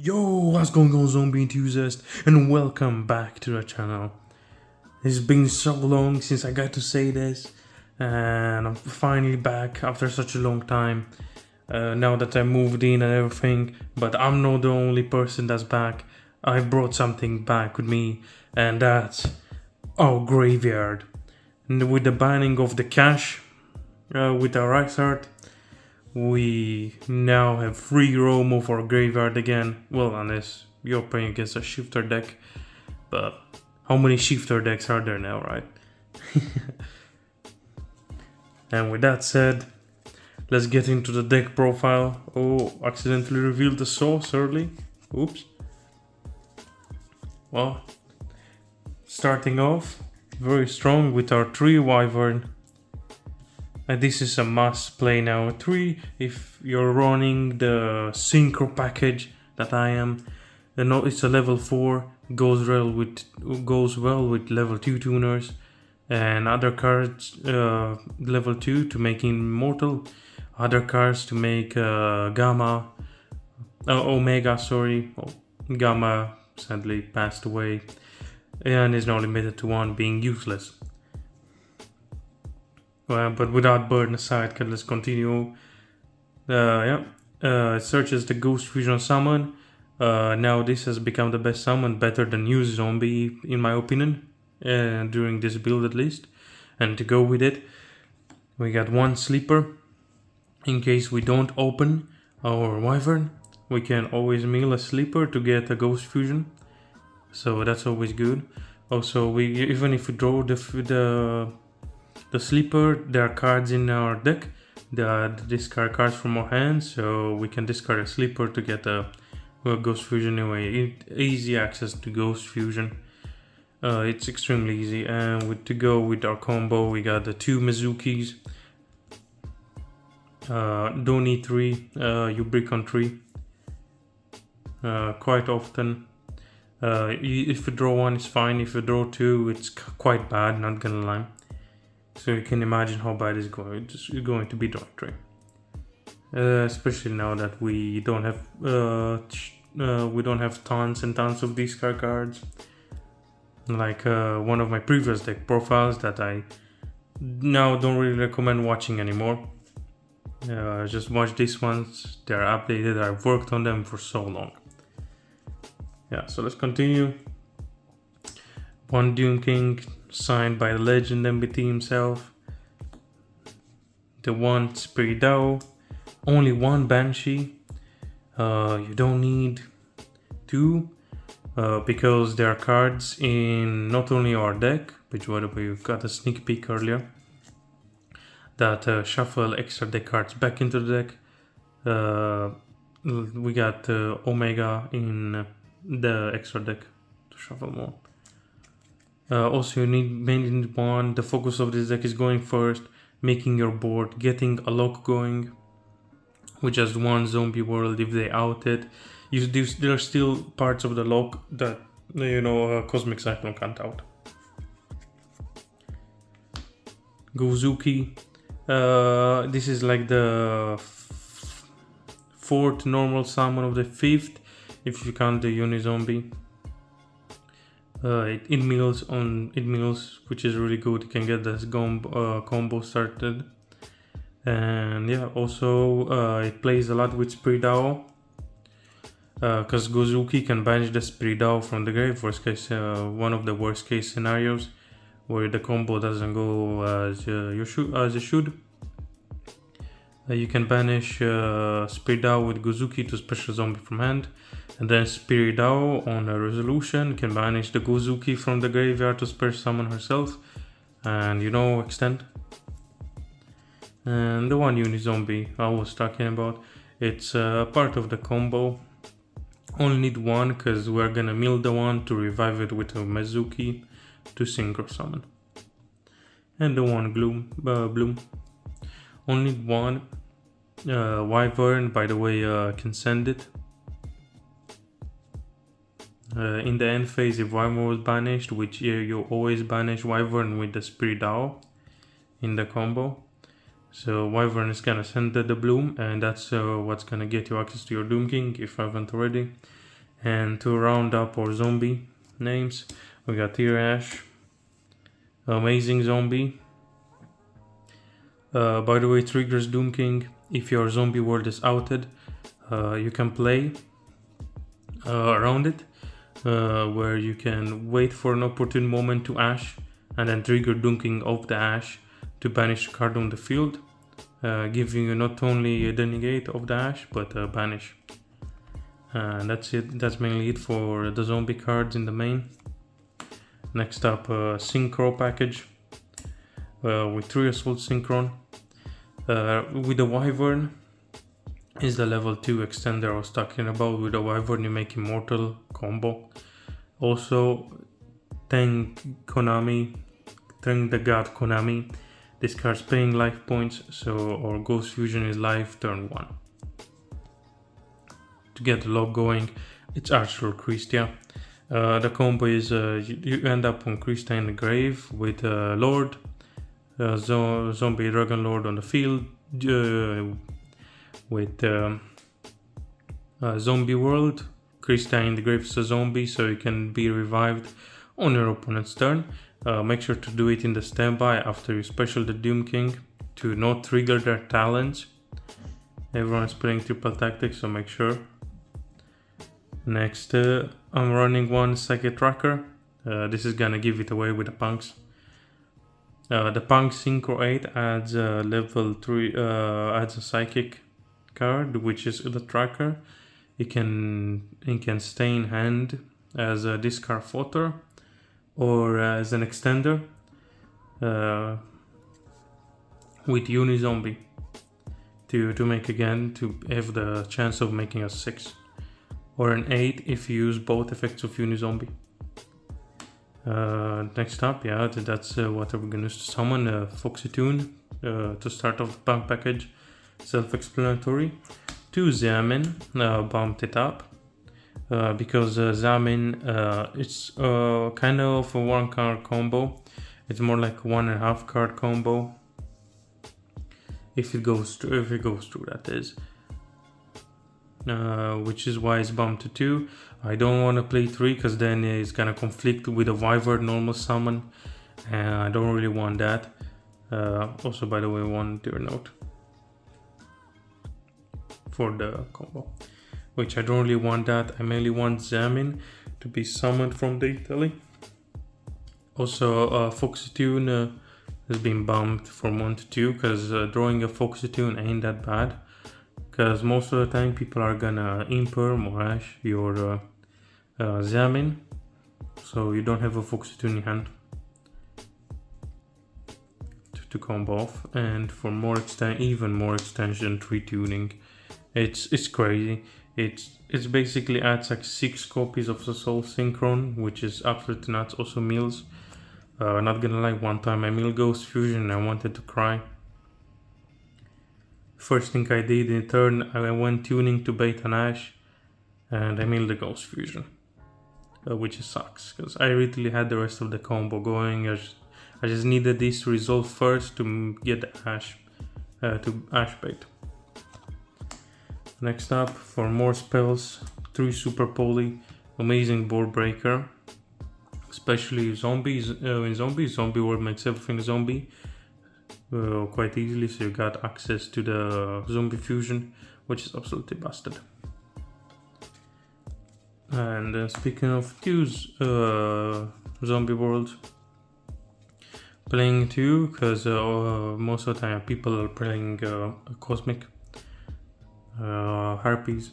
Yo, what's going on, zombie enthusiast, and welcome back to the channel. It's been so long since I got to say this, and I'm finally back after such a long time. Now that I moved in and everything, but I'm not the only person that's back. I brought something back with me, and that's our graveyard. And with the banning of the cash, with our ice art, we now have free roam of our graveyard again. Well, unless you're playing against a shifter deck. But how many shifter decks are there now, right? And with that said, let's get into the deck profile. Oh, accidentally revealed the source early. Oops. Well, starting off very strong with our 3 Wyvern. And this is a must play now. 3 if you're running the Synchro package that I am. It's a level 4, goes well with level 2 tuners and other cards level 2 to make immortal, other cards to make Omega, sorry. Gamma sadly passed away and is now limited to 1, being useless. But without burden aside, let's continue. It searches the Ghost Fusion summon. Now this has become the best summon, better than Use Zombie in my opinion, during this build at least. And to go with it, we got 1 sleeper. In case we don't open our Wyvern, we can always mill a sleeper to get a Ghost Fusion. So that's always good. Also, even if we draw the sleeper, there are cards in our deck that discard cards from our hands, so we can discard a sleeper to get a Ghost Fusion anyway. Easy access to Ghost Fusion. It's extremely easy. And to go with our combo, we got the 2 Mizukis. Don't need 3, you brick on 3. Quite often. If you draw 1, it's fine. If you draw 2, it's quite bad, not gonna lie. So you can imagine how bad it's going to be drawing 3. Especially now that we don't have tons and tons of discard cards. Like one of my previous deck profiles that I now don't really recommend watching anymore. Just watch these ones, they're updated, I've worked on them for so long. Yeah, so let's continue. 1 Doom King, signed by the legend MBT himself. The 1 Spirit Dao. Only 1 Banshee. You don't need 2. Because there are cards in not only our deck, which by the way you got a sneak peek earlier, that shuffle extra deck cards back into the deck. We got Omega in the extra deck to shuffle more. Also, you mainly need 1. The focus of this deck is going first, making your board, getting a lock going with just 1 zombie world. If they out it, there are still parts of the lock that Cosmic Cyclone can't out. Gozuki. This is like the 4th normal summon of the 5th, if you count the Uni-Zombie. It mills, which is really good. You can get this combo started. And yeah, also it plays a lot with Spirit Dao, because Gozuki can banish the Spirit Dao from the grave. Worst case, one of the worst case scenarios where the combo doesn't go as it should. You can banish Spirit Dao with Gozuki to special zombie from hand, and then Spirit Dao on a resolution can banish the Gozuki from the graveyard to special summon herself, and extend. And the 1 Uni-Zombie I was talking about, it's part of the combo. Only need 1 because we're gonna mill the 1 to revive it with a Mizuki to Synchro summon. And the 1 Bloom. Only need 1 Wyvern, by the way, can send it. In the end phase, if Wyvern was banished, which you always banish Wyvern with the Spirit Dao in the combo. So Wyvern is gonna send the Bloom, and that's what's gonna get you access to your Doom King if I haven't already. And to round up our zombie names, we got Ash, Amazing Zombie. By the way, triggers Doom King. If your zombie world is outed, you can play around it, where you can wait for an opportune moment to ash and then trigger Doom King of the ash to banish a card on the field, giving you not only the negate of the ash but banish. And that's it. That's mainly it for the zombie cards in the main. Next up, Synchro package with 3 Assault Synchron. With the Wyvern is the level 2 extender I was talking about. With the Wyvern you make Immortal combo. Also, thank the god Konami. This card's paying life points, so our Ghost Fusion is live turn 1. To get the lock going, it's Archer or Christia. The combo is you end up on Christia in the grave with Lord, Zombie Dragon Lord on the field, with Zombie World. Christia in the grave is a zombie, so you can be revived on your opponent's turn. Make sure to do it in the standby after you special the Doom King to not trigger their talents. Everyone is playing triple tactics, so make sure. Next, I'm running one Psychic Tracker. This is gonna give it away with the punks. The punk Synchro 8 adds level 3, adds a Psychic card, which is the tracker. It can stay in hand as a discard fodder or as an extender with Unizombie to make again, to have the chance of making a 6. Or an 8 if you use both effects of Unizombie. Next up, yeah, that's what we're gonna use to summon Foxy Toon to start off the punk package. Self-explanatory. 2 Zamin, bumped it up because Zamin, it's kind of a 1 card combo. It's more like 1.5 card combo. If it goes through, that is. Which is why it's bumped to 2. I don't want to play 3 because then it's gonna conflict with a Wyvern normal summon, and I don't really want that. Also, by the way, one dear note for the combo, which I don't really want that. I mainly want Zamin to be summoned from the Italy. Also, Foxy Toon has been bumped from 1 to 2 because drawing a Foxy Toon ain't that bad. Because most of the time people are gonna imperm or ash your Zamin, so you don't have a Foxy Toon in hand to combo off. And for more even more extension, 3 tuning, it's crazy. It's basically adds like 6 copies of the Soul Synchron, which is absolutely nuts. Also mills. Not gonna lie, one time I milled Ghost Fusion and I wanted to cry. First thing I did in turn, I went tuning to bait an ash and I milled the Ghost Fusion, which sucks because I really had the rest of the combo going. I just needed this to resolve first to get the ash, to ash bait. Next up, for more spells, 3 Super Poly, amazing board breaker, especially zombies. In zombies, Zombie World makes everything zombie. Quite easily, so you got access to the zombie fusion, which is absolutely busted. And speaking of 2 zombie worlds, playing 2 because most of the time people are playing cosmic harpies.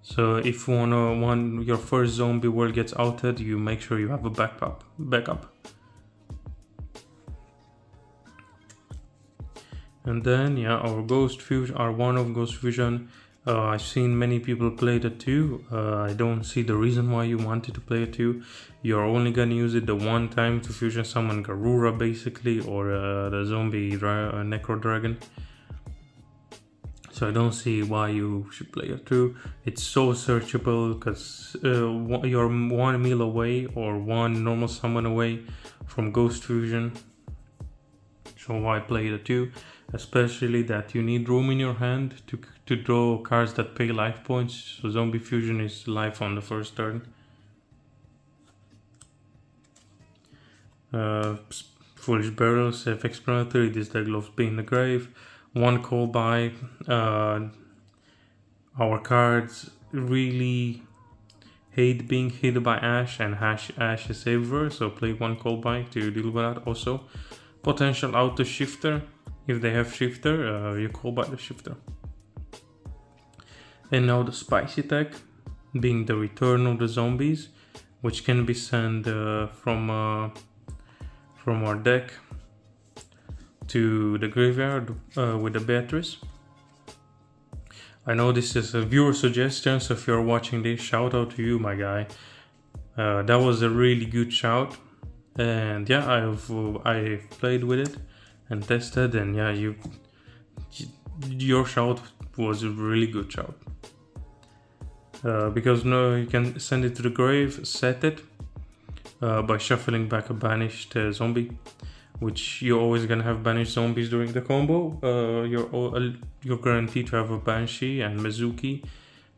So if your first zombie world gets outed, you make sure you have a backup. And then, yeah, our Ghost Fusion, our one of Ghost Fusion. I've seen many people play the 2. I don't see the reason why you wanted to play it 2. You're only gonna use it the one time to fusion summon Garura, basically, or the zombie Necro Dragon. So I don't see why you should play it 2. It's so searchable because you're 1 meal away or 1 normal summon away from Ghost Fusion. So why play the 2? Especially that you need room in your hand to draw cards that pay life points. So Zombie Fusion is life on the first turn. Foolish Barrel, self-explanatory. This deck loves being in the grave. One call by. Our cards really hate being hit by Ash, and Ash is saver, so play one call by to deal with that. Also, potential auto shifter. If they have shifter, you call by the shifter. And now the spicy tech, being the return of the zombies, which can be sent from our deck to the graveyard with the Beatrice. I know this is a viewer suggestion, so if you're watching this, shout out to you, my guy. That was a really good shout, and yeah, I played with it and tested, and yeah, your shout was a really good shout. Because no, you can send it to the grave, set it by shuffling back a banished zombie, which you're always gonna have banished zombies during the combo. You're guaranteed to have a Banshee and Mizuki,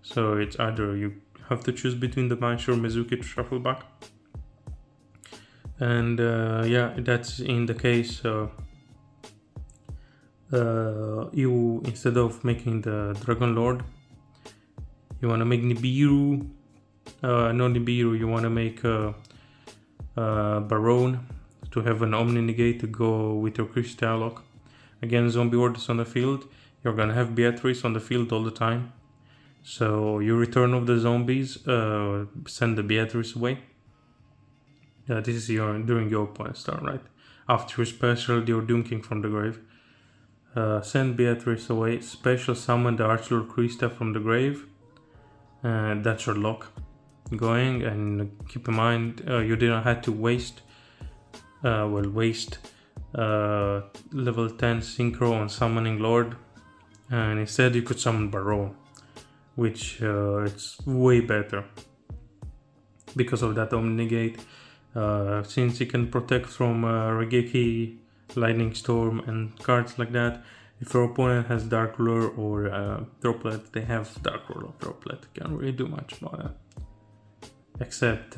so it's either you have to choose between the Banshee or Mizuki to shuffle back. And yeah, that's in the case you, instead of making the Dragon Lord, you want to make Nibiru. Not Nibiru, you want to make Baron to have an Omni Negate to go with your Crystal Lock. Again, zombie orders on the field. You're gonna have Beatrice on the field all the time. So you return of the zombies, send the Beatrice away. This is during your opponent's turn, right? After your special, your Doom King from the grave. Send Beatrice away. Special summon the Archlord Krista from the grave. That's your lock going, and keep in mind you didn't have to waste level 10 Synchro on Summoning Lord, and instead you could summon Baron, which it's way better because of that Omni Negate. Since you can protect from Regeki, Lightning Storm and cards like that. If your opponent has Dark Ruler or Droplet, they have Dark Ruler or Droplet. Can't really do much about that, except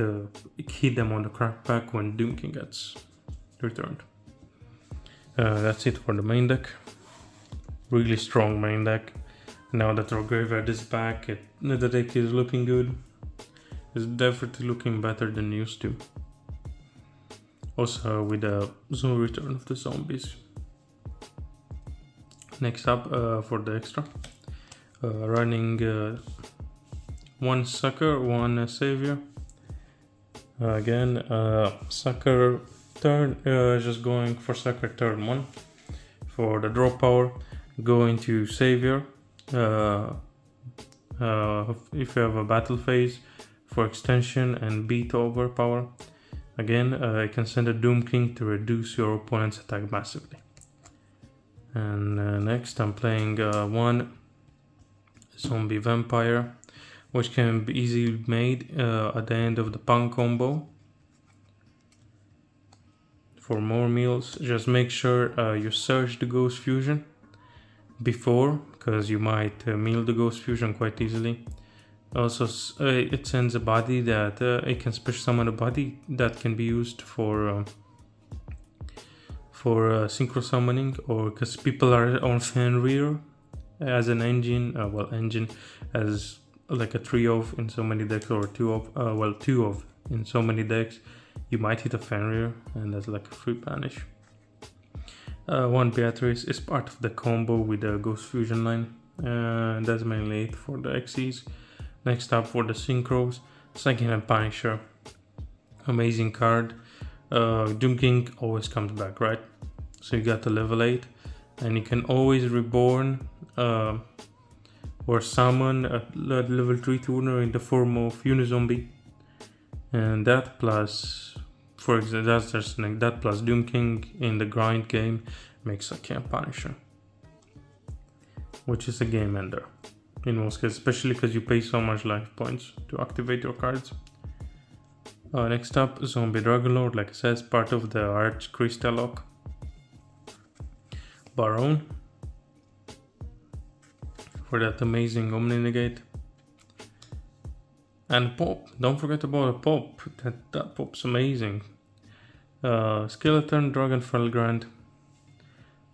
hit them on the crack pack when Doom King gets returned. That's it for the main deck. Really strong main deck. Now that our graveyard is back, the deck is looking good. It's definitely looking better than used to. Also with the return of the zombies. Next up for the extra, running one Sucker, one Savior. Again, Sucker turn, just going for Sucker turn 1. For the draw power, going to Savior. If you have a battle phase, for extension and beat over power. Again, I can send a Doom King to reduce your opponent's attack massively. And next I'm playing one Zombie Vampire, which can be easily made at the end of the Punk combo. For more meals, just make sure you search the Ghost Fusion before, because you might meal the Ghost Fusion quite easily. Also, it sends a body that it can special summon a body that can be used for synchro summoning, or because people are on Fenrir as an engine, as like a 3 of in so many decks, or 2 of in so many decks. You might hit a Fenrir, and that's like a free banish. One Beatrice is part of the combo with the Ghost Fusion line, and that's mainly it for the XCs. Next up for the Synchros, Second and Punisher. Amazing card. Doom King always comes back, right? So you got the level 8, and you can always reborn or summon a level 3 tuner in the form of Unizombie. And that plus, for example, that's just like that plus Doom King in the grind game makes a Camp Punisher, which is a game ender in most cases, especially because you pay so much life points to activate your cards. Next up, Zombie Dragonlord, like I said, is part of the Arch Crystal Lock. Baron. for that amazing Omni Negate. And pop, don't forget about a pop, that pop's amazing. Skeleton Dragon Felgrand.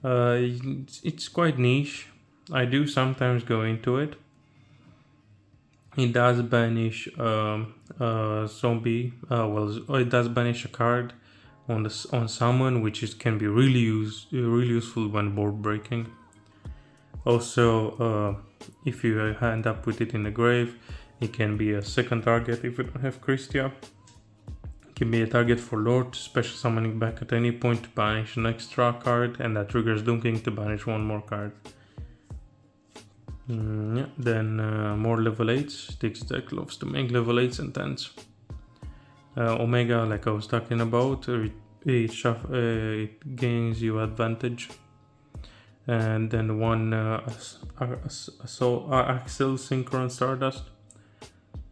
It's quite niche. I do sometimes go into it. It does banish zombie. It does banish a card on summon, which can be really useful when board breaking. Also, if you end up with it in the grave, it can be a second target if you don't have Christia. It can be a target for Lord, special summoning back at any point to banish an extra card, and that triggers Doom King to banish one more card. Then more level 8s. This deck loves to make level 8s and 10s. Omega, like I was talking about, it gains you advantage. And then one Axel Synchro and Stardust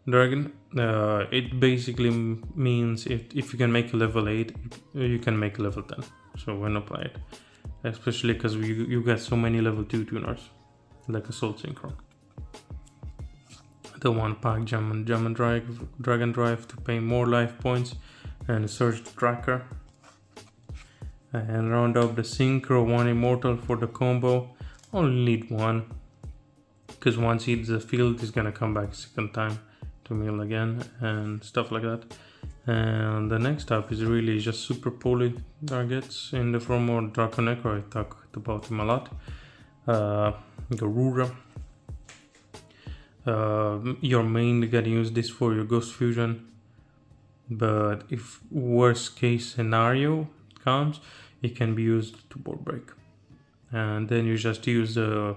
Dragon. It basically means if you can make a level 8, you can make a level 10. So why not play it? Especially because you get so many level 2 tuners, like Assault Synchro. The one pack Dragon Drive to pay more life points, and Surge Tracker. And round up the Synchro, one Immortal for the combo. Only need one, because once he hits the field, he's gonna come back a second time to mill again and stuff like that. And the next up is really just super poly targets in the form of Draconecro. I talked about him a lot. Garura. You're mainly gonna use this for your Ghost Fusion, but if worst case scenario comes, it can be used to board break. And then you just use the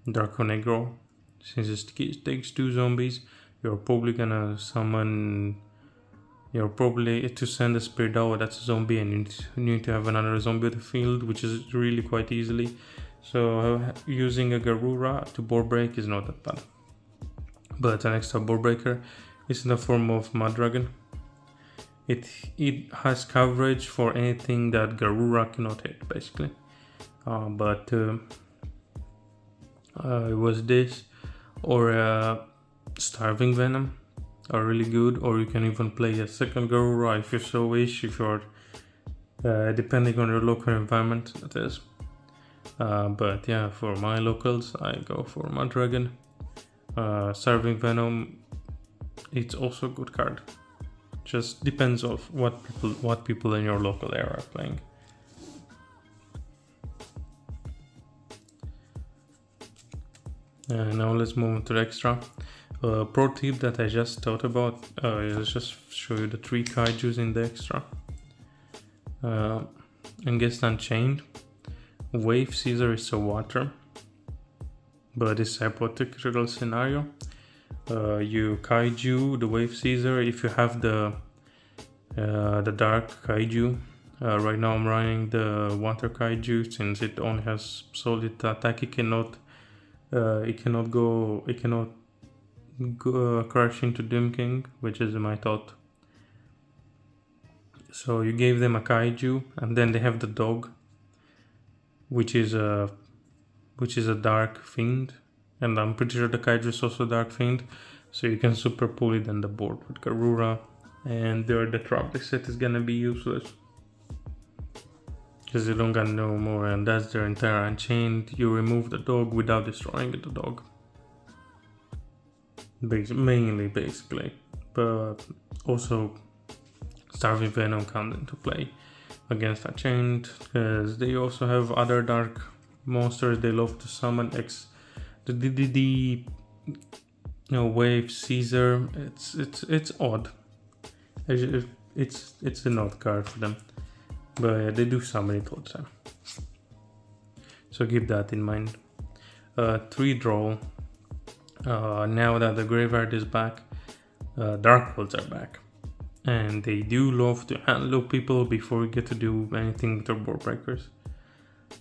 Draconegro. Since it takes 2 zombies, you're probably gonna summon. You're probably to send a Spirit out, that's a zombie, and you need to have another zombie on the field, which is really quite easily. So using a Garura to board break is not that bad. But an extra board breaker is in the form of Mud Dragon. It has coverage for anything that Garura cannot hit, basically. But it was this or Starving Venom are really good, or you can even play a second Garura if you so wish, if you're depending on your local environment, that is. But yeah, for my locals, I go for Mud Dragon. Starving Venom, it's also a good card. Just depends on what people in your local area are playing. Now let's move on to the extra. Pro tip that I just thought about is just show you the 3 kaijus in the extra. Engest Unchained. Wave Caesar is a water, but it's a hypothetical scenario. You kaiju the Wave Caesar if you have the dark kaiju. Right now I'm running the water kaiju since it only has solid attack. It cannot go crash into Doom King, which is my thought. So you gave them a kaiju, and then they have the dog, which is a dark fiend, and I'm pretty sure the kaiju is also dark fiend. So you can super pull it on the board with Garura, and the trap set is gonna be useless because you don't got no more, and that's their entire Unchained. You remove the dog without destroying the dog. Mainly, basically, but also Starving Venom comes into play against Unchained because they also have other dark monsters they love to summon. The Wave Caesar. It's odd. It's an odd card for them, but they do summon it all the time. So keep that in mind. 3 draw. Now that the graveyard is back, Dark Worlds are back, and they do love to handle people before you get to do anything with their board breakers.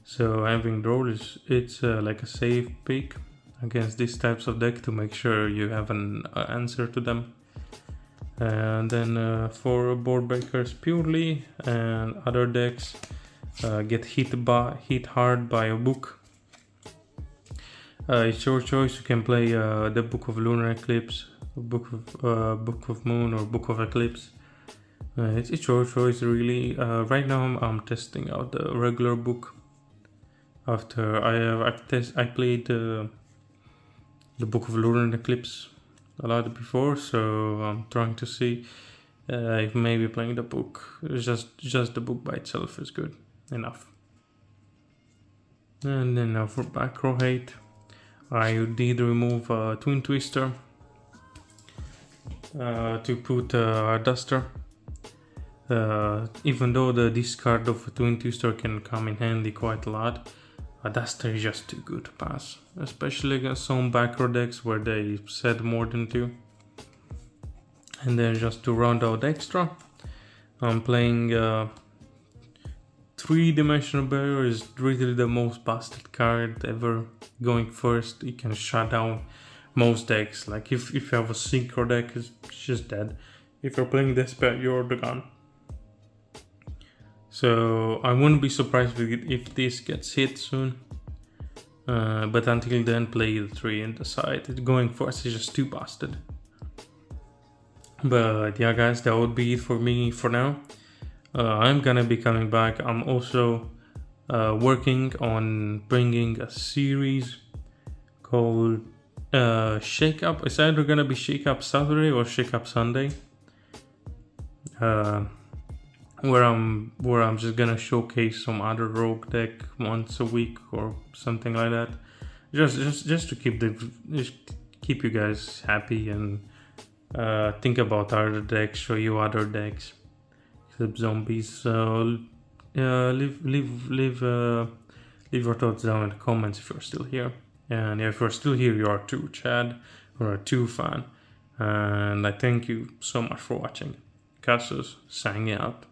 So having draw it's like a safe pick against these types of deck to make sure you have an answer to them. And then for board breakers purely and other decks get hit hard by a book. It's your choice. You can play the Book of Lunar Eclipse, Book of Moon, or Book of Eclipse. It's your choice, really. Right now, I'm testing out the regular book. After I played the Book of Lunar Eclipse a lot before, so I'm trying to see if maybe playing the book, just the book by itself is good enough. And then now for back row height, I did remove Twin Twister to put a Duster. Even though the discard of a Twin Twister can come in handy quite a lot, a Duster is just too good to pass, especially against some back row decks where they set more than 2. And then just to round out extra, I'm playing 3-dimensional barrier is really the most busted card ever. Going first, it can shut down most decks. Like if you have a Synchro deck, it's just dead. If you're playing this spell, you're the gun. So I wouldn't be surprised if this gets hit soon. But until then, play the 3 and decide. Going first is just too busted. But yeah, guys, that would be it for me for now. I'm gonna be coming back. I'm also working on bringing a series called Shake Up. It's either gonna be Shake Up Saturday or Shake Up Sunday, where I'm just gonna showcase some other rogue deck once a week or something like that, just to keep you guys happy and think about other decks, show you other decks except zombies. So leave your thoughts down in the comments if you're still here. And if you're still here, you are too Chad or a 2 fan. And I thank you so much for watching. Casus signing out.